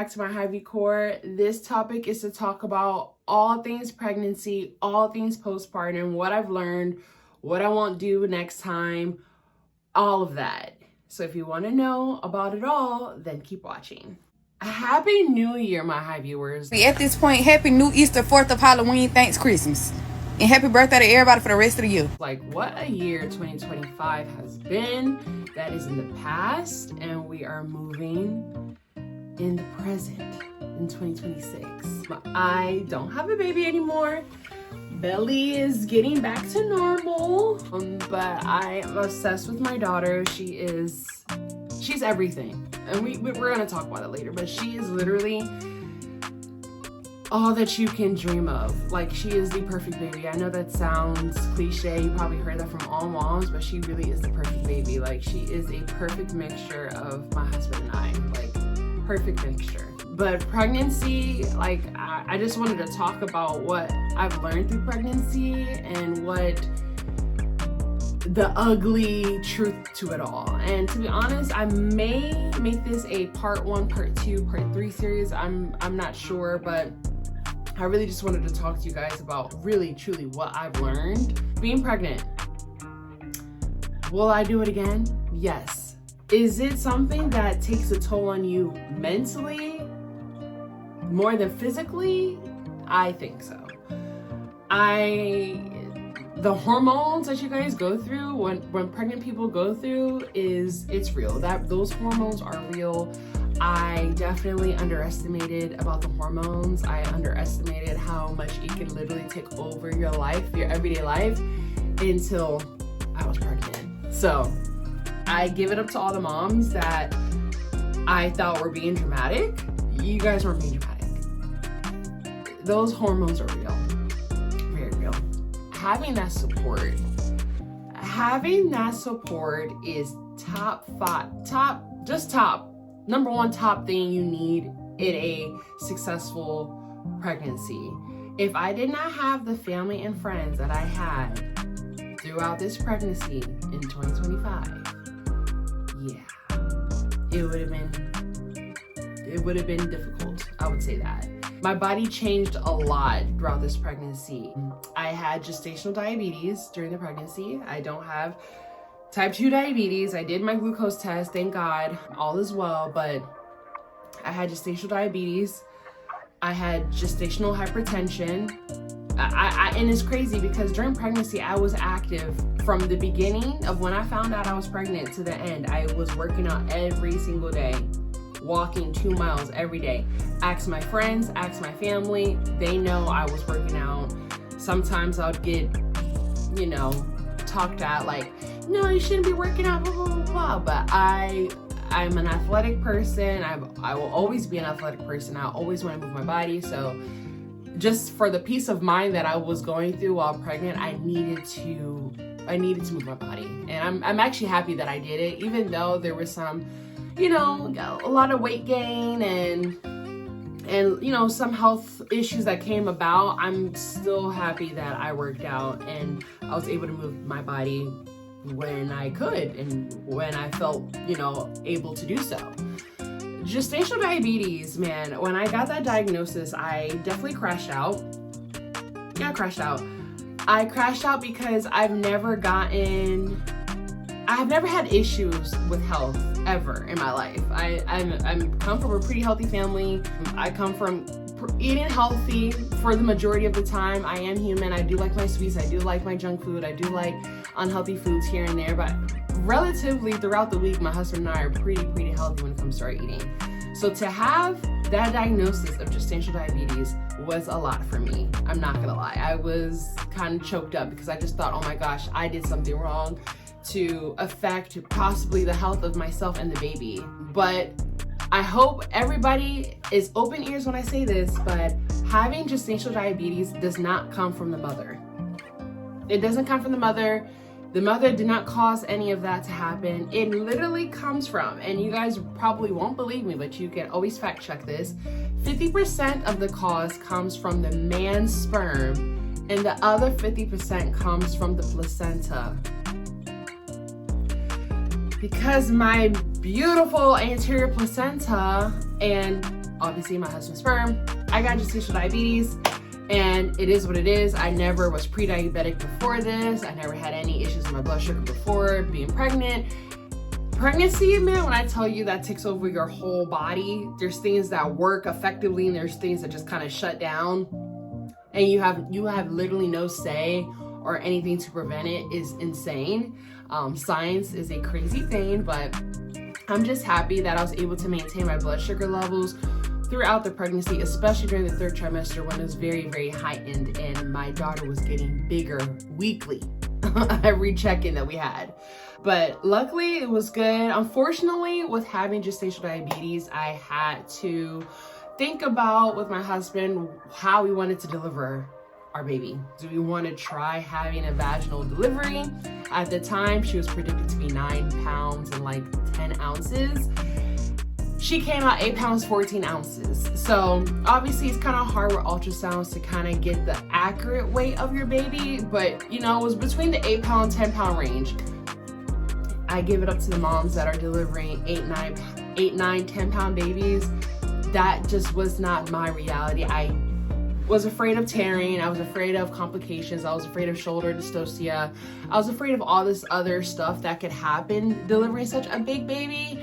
back to MYHIGHVIEWERS. This topic is to talk about all things pregnancy, all things postpartum, what I've learned, what I won't do next time, all of that. So if you want to know about it all, then keep watching. Happy New Year, MYHIGHVIEWERS. At this point, Happy New Easter, 4th of Halloween, thanks Christmas. And happy birthday to everybody for the rest of the year. Like, what a year 2025 has been. That is in the past, and we are moving in the present in 2026. I don't have a baby anymore. Belly is getting back to normal, but I am obsessed with my daughter. She's everything, and we're gonna talk about it later, but she is literally all that you can dream of. Like, she is the perfect baby. I know that sounds cliche, you probably heard that from all moms, but she really is the perfect baby. Like, she is a perfect mixture of my husband and I, like, perfect mixture. But pregnancy, like, I just wanted to talk about what I've learned through pregnancy and what the ugly truth to it all. And to be honest, I may make this a part 1, part 2, part 3 series. I'm not sure, but I really just wanted to talk to you guys about really, truly what I've learned being pregnant. Will I do it again? Yes. Is it something that takes a toll on you mentally more than physically? I think so. The hormones that you guys go through when pregnant people go through it's real. Those hormones are real. I definitely underestimated about the hormones. I underestimated how much it can literally take over your life, your everyday life, until I was pregnant. So I give it up to all the moms that I thought were being dramatic. You guys weren't being dramatic. Those hormones are real, very real. Having that support is number one top thing you need in a successful pregnancy. If I did not have the family and friends that I had throughout this pregnancy in 2025, yeah, it would have been difficult. I would say that. My body changed a lot throughout this pregnancy. I had gestational diabetes during the pregnancy. I don't have type 2 diabetes. I did my glucose test, thank God, all is well, but I had gestational diabetes. I had gestational hypertension. And it's crazy because during pregnancy, I was active from the beginning of when I found out I was pregnant to the end. I was working out every single day, walking 2 miles every day. Ask my friends, ask my family, they know I was working out. Sometimes I would get, talked at like, no, you shouldn't be working out, blah, blah, blah, blah. But I'm an athletic person. I will always be an athletic person. I always want to move my body. So just for the peace of mind that I was going through while pregnant, I needed to move my body. And I'm actually happy that I did it, even though there was some, a lot of weight gain and some health issues that came about. I'm still happy that I worked out and I was able to move my body when I could and when I felt, able to do so. Gestational diabetes, man, when I got that diagnosis, I definitely crashed out. Yeah, I crashed out. I crashed out because I've never had issues with health ever in my life. I'm come from a pretty healthy family. I come from eating healthy for the majority of the time. I am human. I do like my sweets. I do like my junk food. I do like unhealthy foods here and there. But relatively throughout the week, my husband and I are pretty healthy when it comes to our eating. So to have that diagnosis of gestational diabetes was a lot for me. I'm not gonna lie. I was kind of choked up because I just thought, oh my gosh, I did something wrong to affect possibly the health of myself and the baby. But I hope everybody is open ears when I say this, but having gestational diabetes does not come from the mother. It doesn't come from the mother. The mother did not cause any of that to happen. It literally comes from, and you guys probably won't believe me, but you can always fact check this, 50% of the cause comes from the man's sperm, and the other 50% comes from the placenta. Because my beautiful anterior placenta and obviously my husband's sperm. I got gestational diabetes, and it is what it is. I never was pre-diabetic before this. I never had any issues with my blood sugar before being pregnant. Pregnancy, man, when I tell you that takes over your whole body, there's things that work effectively and there's things that just kind of shut down, and you have literally no say or anything to prevent it. Is insane. Science is a crazy thing, but I'm just happy that I was able to maintain my blood sugar levels throughout the pregnancy, especially during the 3rd trimester when it was very, very heightened and my daughter was getting bigger weekly every check-in that we had. But luckily it was good. Unfortunately, with having gestational diabetes, I had to think about with my husband how we wanted to deliver our baby. Do we want to try having a vaginal delivery? At the time, she was predicted to be 9 pounds and like 10 ounces. She came out 8 pounds, 14 ounces. So obviously it's kind of hard with ultrasounds to kind of get the accurate weight of your baby, but you know, it was between the 8 pound, 10 pound range. I give it up to the moms that are delivering 8, 9, 10 pound babies. That just was not my reality. I was afraid of tearing. I was afraid of complications. I was afraid of shoulder dystocia. I was afraid of all this other stuff that could happen delivering such a big baby.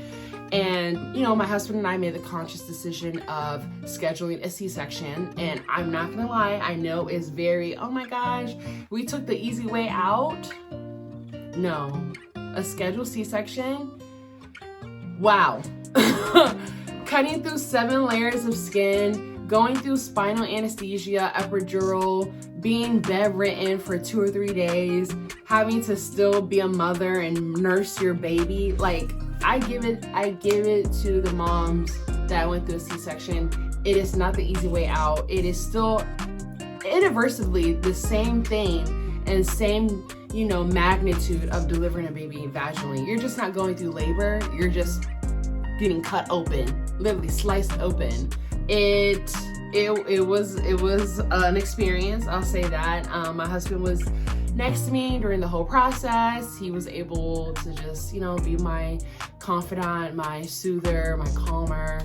And, you know, my husband and I made the conscious decision of scheduling a C-section. And I'm not gonna lie, I know it's very, oh my gosh, we took the easy way out. No, a scheduled C-section, wow. Cutting through 7 layers of skin, going through spinal anesthesia, epidural, being bedridden for 2 or 3 days, having to still be a mother and nurse your baby. Like, I give it to the moms that went through a C-section. It is not the easy way out. It is still irreversibly the same thing and same, you know, magnitude of delivering a baby vaginally. You're just not going through labor. You're just getting cut open, literally sliced open. It was an experience, I'll say that. My husband was next to me during the whole process. He was able to just, you know, be my confidant, my soother, my calmer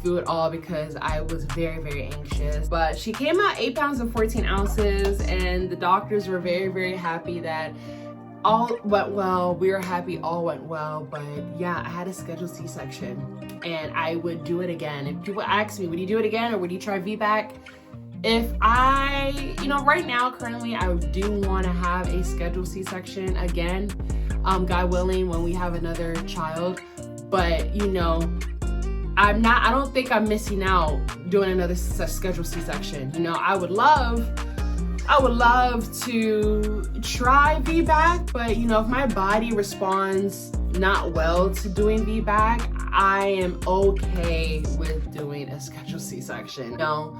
through it all, because I was very, very anxious. But she came out 8 pounds and 14 ounces, and the doctors were very, very happy that all went well. We were happy all went well. But yeah, I had a scheduled C-section, and I would do it again. If people ask me, would you do it again, or would you try VBAC? If I, you know, right now, currently, I do want to have a scheduled C-section again, God willing, when we have another child. But, you know, I don't think I'm missing out doing another scheduled C-section. You know, I would love to try VBAC, but, you know, if my body responds not well to doing VBAC, I am okay with doing a scheduled C-section. You know,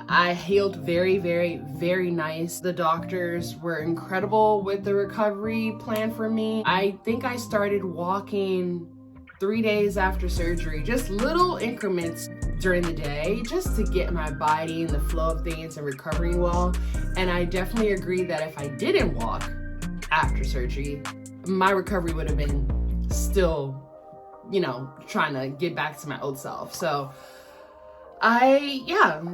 I healed very, very, very nice. The doctors were incredible with the recovery plan for me. I think I started walking 3 days after surgery, just little increments during the day, just to get my body in the flow of things and recovering well. And I definitely agree that if I didn't walk after surgery, my recovery would have been still, you know, trying to get back to my old self. So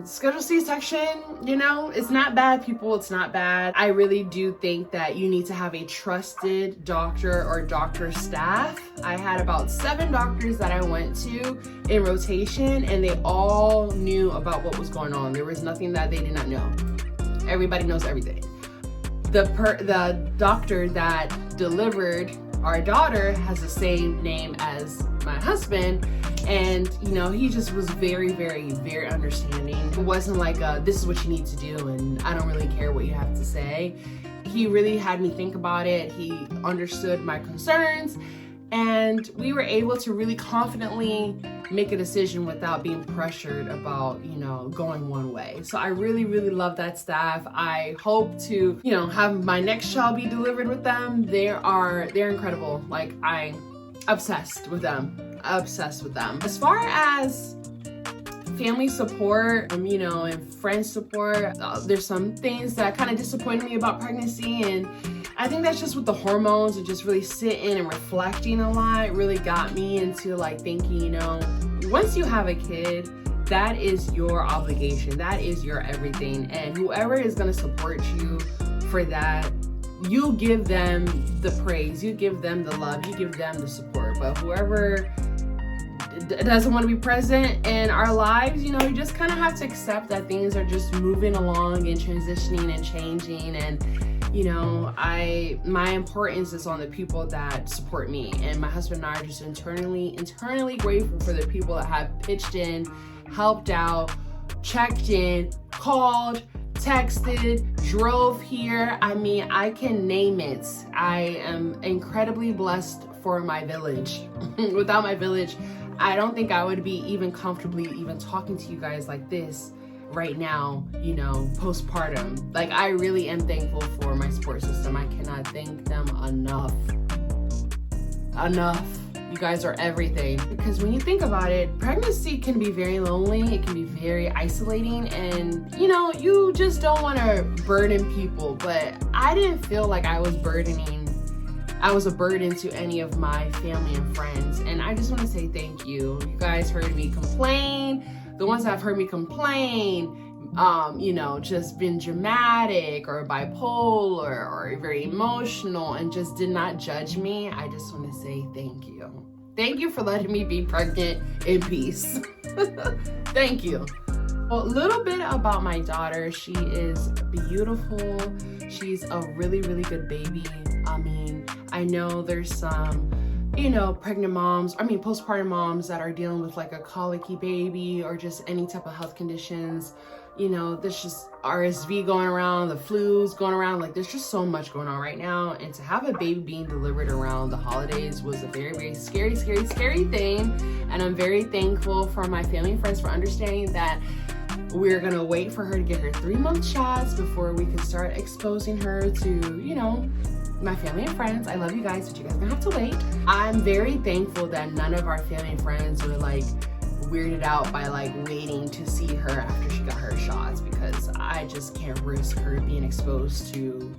scheduled C-section, you know, it's not bad, people, it's not bad. I really do think that you need to have a trusted doctor or doctor staff. I had about 7 doctors that I went to in rotation, and they all knew about what was going on. There was nothing that they did not know. Everybody knows everything. The doctor that delivered our daughter has the same name as my husband, and you know, he just was very, very, very understanding. It wasn't like this is what you need to do and I don't really care what you have to say. He really had me think about it. He understood my concerns, and we were able to really confidently make a decision without being pressured about, you know, going one way. So I really, really love that staff. I hope to, you know, have my next child be delivered with them. They're incredible. Like, I'm obsessed with them. As far as family support, you know, and friend support, there's some things that kind of disappointed me about pregnancy, and I think that's just with the hormones and just really sitting and reflecting a lot. It really got me into like thinking, you know, once you have a kid, that is your obligation. That is your everything. And whoever is going to support you for that, you give them the praise, you give them the love, you give them the support. But whoever doesn't want to be present in our lives, you know, you just kind of have to accept that things are just moving along and transitioning and changing. And you know, my importance is on the people that support me, and my husband and I are just internally grateful for the people that have pitched in, helped out, checked in, called, texted, drove here. I mean, I can name it. I am incredibly blessed for my village. Without my village, I don't think I would be even comfortably even talking to you guys like this right now, you know, postpartum. Like, I really am thankful for my support system. I cannot thank them enough. You guys are everything. Because when you think about it, pregnancy can be very lonely. It can be very isolating, and you know, you just don't want to burden people. But I didn't feel like I was a burden to any of my family and friends. And I just want to say thank you. You guys heard me complain. The ones that have heard me complain, you know, just been dramatic or bipolar or very emotional and just did not judge me, I just want to say thank you. Thank you for letting me be pregnant in peace. Thank you. Well, a little bit about my daughter. She is beautiful. She's a really, really good baby. I mean, I know there's some, you know, postpartum moms that are dealing with like a colicky baby or just any type of health conditions. You know, there's just RSV going around, the flu's going around. Like, there's just so much going on right now. And to have a baby being delivered around the holidays was a very, very scary thing. And I'm very thankful for my family and friends for understanding that we're gonna wait for her to get her 3-month shots before we can start exposing her to, you know, my family and friends. I love you guys, but you guys are gonna have to wait. I'm very thankful that none of our family and friends were like weirded out by like waiting to see her after she got her shots, because I just can't risk her being exposed to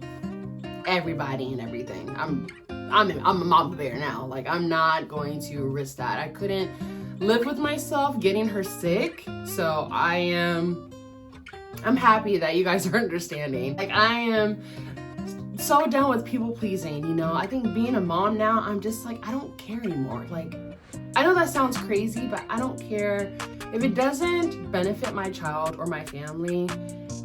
everybody and everything. I'm a mama bear now. Like, I'm not going to risk that. I couldn't live with myself getting her sick. So I'm happy that you guys are understanding. Like, I am so done with people pleasing, you know. I think being a mom now, I'm just like, I don't care anymore. Like, I know that sounds crazy, but I don't care if it doesn't benefit my child or my family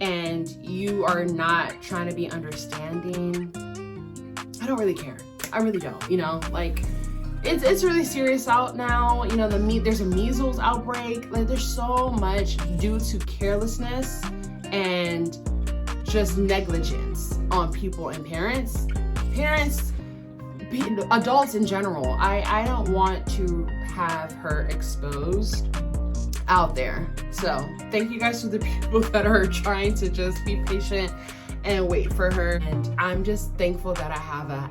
and you are not trying to be understanding. I don't really care. I really don't, you know. Like, it's really serious out now, you know. There's a measles outbreak. Like, there's so much due to carelessness and just negligence on people and parents, adults in general. I don't want to have her exposed out there. So thank you guys for the people that are trying to just be patient and wait for her. And I'm just thankful that I have a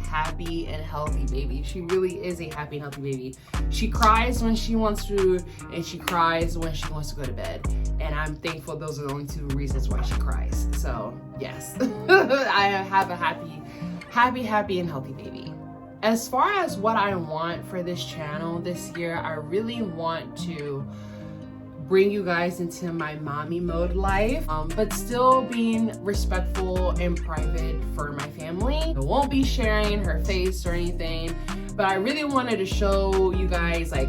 happy and healthy baby. She really is a happy and healthy baby. She cries when she wants to, and she cries when she wants to go to bed. And I'm thankful those are the only 2 reasons why she cries. So yes, I have a happy and healthy baby. As far as what I want for this channel this year, I really want to bring you guys into my mommy mode life, but still being respectful and private for my family. I won't be sharing her face or anything, but I really wanted to show you guys like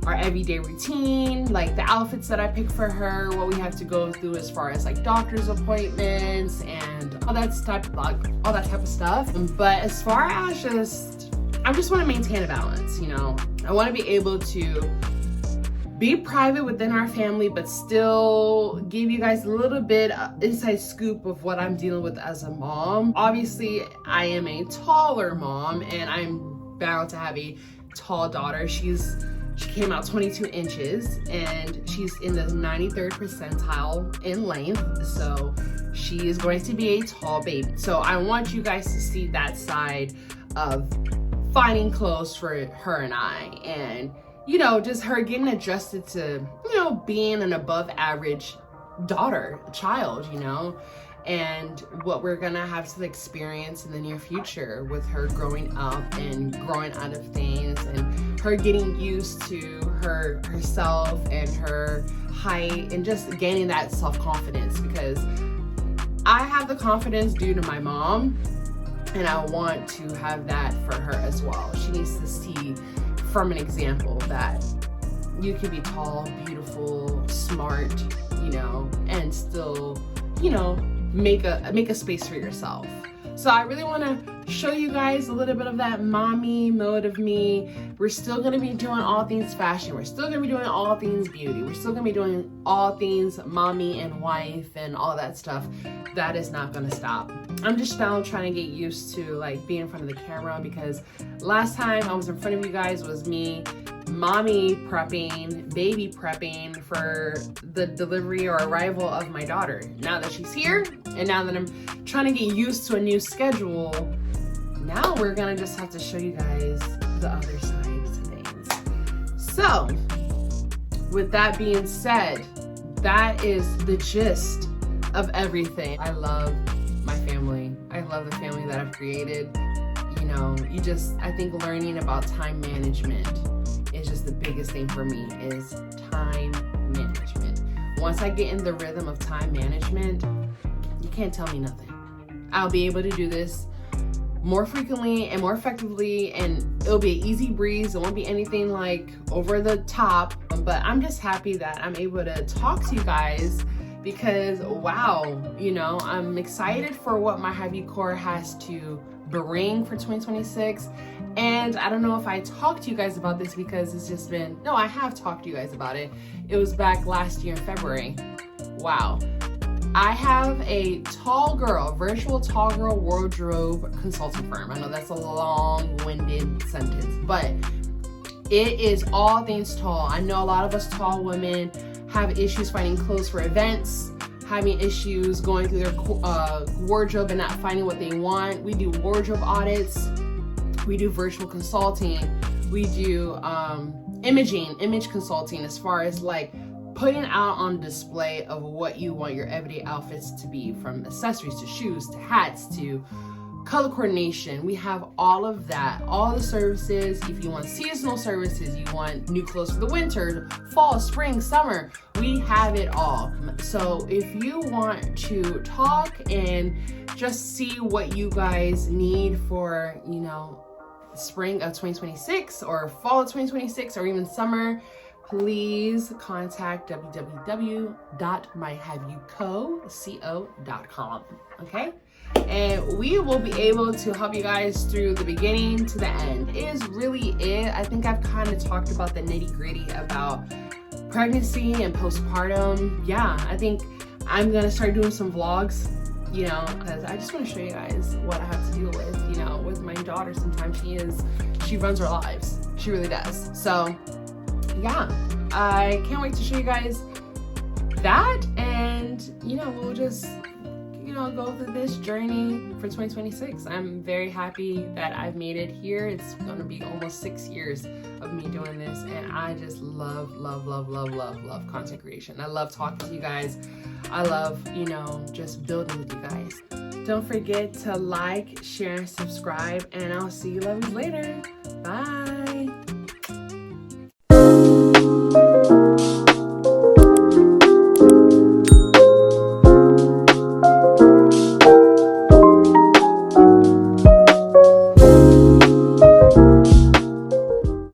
our everyday routine, like the outfits that I pick for her, what we have to go through as far as like doctor's appointments and all that type of stuff. But as far as I just want to maintain a balance, you know. I want to be able to be private within our family, but still give you guys a little bit inside scoop of what I'm dealing with as a mom. Obviously, I am a taller mom, and I'm bound to have a tall daughter. She came out 22 inches, and she's in the 93rd percentile in length, so she is going to be a tall baby. So I want you guys to see that side of finding clothes for her and I, and you know, just her getting adjusted to, you know, being an above average child, you know, and what we're gonna have to experience in the near future with her growing up and growing out of things, and her getting used to herself and her height and just gaining that self-confidence, because I have the confidence due to my mom, and I want to have that for her as well. She needs to see from an example that you can be tall, beautiful, smart, you know, and still, you know, make a space for yourself. So I really want to show you guys a little bit of that mommy mode of me. We're still going to be doing all things fashion. We're still going to be doing all things beauty. We're still going to be doing all things mommy and wife and all that stuff. That is not going to stop. I'm just now trying to get used to like being in front of the camera, because last time I was in front of you guys was me mommy prepping, baby prepping for the delivery or arrival of my daughter. Now that she's here, and now that I'm trying to get used to a new schedule, now we're gonna just have to show you guys the other sides of things. So, with that being said, that is the gist of everything. I love my family. I love the family that I've created. You know, I think learning about time management is just the biggest thing for me, is time management. Once I get in the rhythm of time management, you can't tell me nothing. I'll be able to do this more frequently and more effectively, and it'll be an easy breeze. It won't be anything like over the top, but I'm just happy that I'm able to talk to you guys, because wow, you know, I'm excited for what MYHIGHVIEWCORE has to bring for 2026. And I don't know if I talked to you guys about this, because it's just been, no, I have talked to you guys about it. It was back last year in February. Wow. I have a virtual tall girl wardrobe consulting firm. I know that's a long-winded sentence, but it is all things tall. I know a lot of us tall women have issues finding clothes for events, having issues going through their wardrobe and not finding what they want. We do wardrobe audits. We do virtual consulting. We do image consulting, as far as like putting out on display of what you want your everyday outfits to be, from accessories to shoes to hats to color coordination. We have all of that, all the services. If you want seasonal services, you want new clothes for the winter, fall, spring, summer, we have it all. So if you want to talk and just see what you guys need for, you know, spring of 2026 or fall of 2026 or even summer, please contact www.myhighviewco.com. Okay? And we will be able to help you guys through the beginning to the end. It is really it. I think I've kind of talked about the nitty-gritty about pregnancy and postpartum. Yeah, I think I'm gonna start doing some vlogs, you know, because I just want to show you guys what I have to deal with, you know, with my daughter. Sometimes she runs our lives. She really does. So yeah, I can't wait to show you guys that, and you know, we'll just, you know, go through this journey for 2026. I'm very happy that I've made it here. It's gonna be almost 6 years of me doing this, and I just love content creation. I love talking to you guys. I love, you know, just building with you guys. Don't forget to like, share, and subscribe, and I'll see you lovers later. Bye.